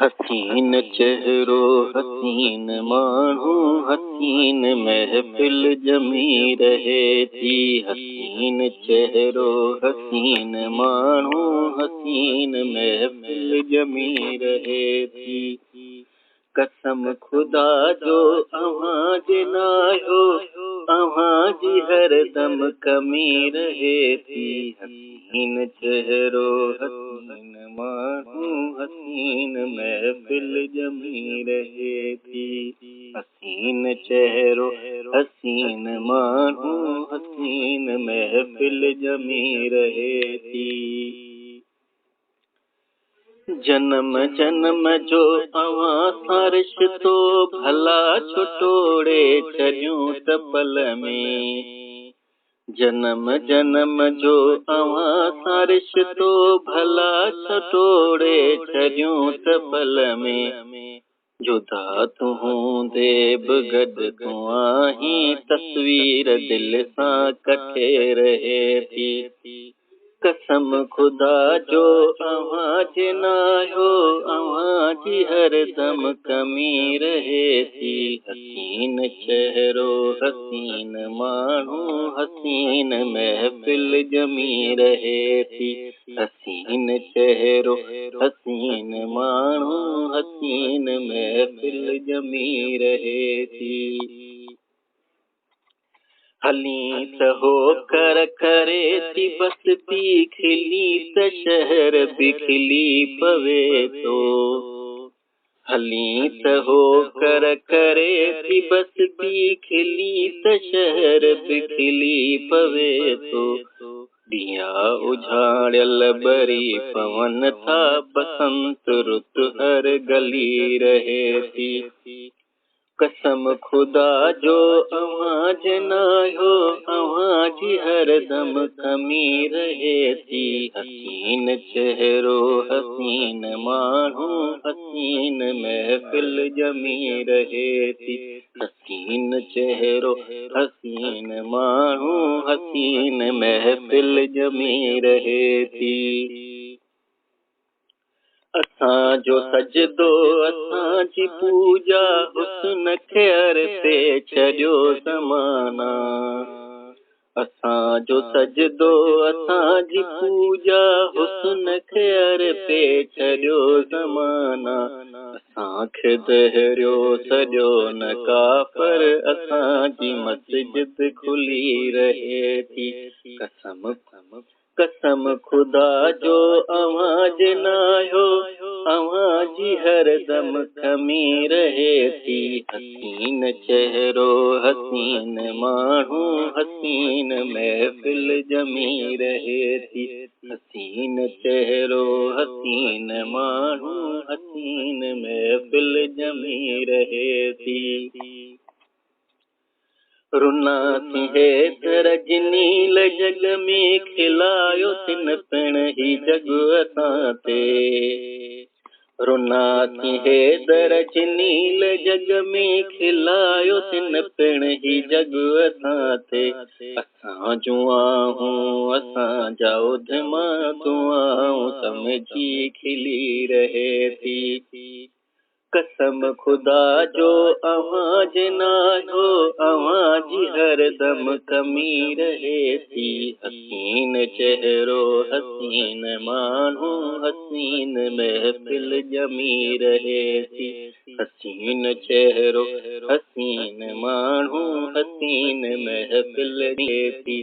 हसीन चेहरो हसीन माण्हू हसीन महफिल जमी रहे थी। हसीन चेहरो हसीन माण्हू हसीन महफिल जमी रहे थी। कसम खुदा जो अव्हां जे नायो अव्हां जी हरदम कमी रहे थी। हसीन चेहरो हसीन माण्हू हसीन महफिल जमी रहे थी। हसीन चेहरो हसीन माण्हू हसीन महफिल जमी रहे थी। जन्म जन्म जो अव्हां सां रिश्तो भला छो टोड़े छॾियूं त पल में। जन्म जन्म जो अव्हां सां रिश्तो भला छो टोड़े छॾियूं त पल में। जुदा तूं हूंदे बि गॾु तूं आहीं तस्वीर दिल सां कटे रहे थी। कसम खुदा जो अव्हां जे नायो अव्हां जी हरदम कमी रहे थी। हसीन चेहरो हसीन माण्हू हसीन महफिल जमी रहे थी। हसीन चेहरो हसीन माण्हू हसीन महफिल जमी रहे थी। हली त हो कर करे थी बस पी खिली त शहर बि खिली पवे थो। हली त हो कर करे थी बस पी खिली त शहर बि खिली पवे थो। ॾींहं उजाड़ियल ॿरी पवन था बसंत रुत हर गली रहे थी। कसम खुदा जो अव्हां जे नायो अव्हां जी हरदम कमी रहे थी। हसीन चेहरो हसीन माण्हू हसीन महफिल जमी रहे थी। हसीन चेहरो हसीन माण्हू हसीन महफिल जमी रहे थी। असांजो सजदो असांजी पूजा हुस्न खे अर्पे छॾियो ज़माना। असांजो सजदो असांजी पूजा हुस्न खे अर्पे छॾियो ज़माना। असांखे दहरियो सॼो न काफ़र असांजी मस्जिद खुली रहे थी। कसम खुदा जो अव्हां जे नायो अव्हां जी हरदम कमी रहे थी। हसीन चेहरो हसीन माण्हू हसीन महफिल जमी रहे थी। हसीन चेहरो हसीन माण्हू हसीन महफिल जमी रहे थी। रुना थी हैदर नील जग में खिलायो तिन पिण ही जग असां ते। रुना थी हैदर नील जग में खिलायो तिन पिण ही जग असां ते। असां जूं आहूं असांजा उधमा दुआऊं समझी खिली रहे थी। कसम खुदा जो अव्हां जे नायो अव्हां जी हरदम कमी रहे थी। हसीन चेहरो हसीन माण्हू हसीन महफिल जमी रहे थी। हसीन चेहरो हसीन माण्हू हसीन महफिल रहे थी।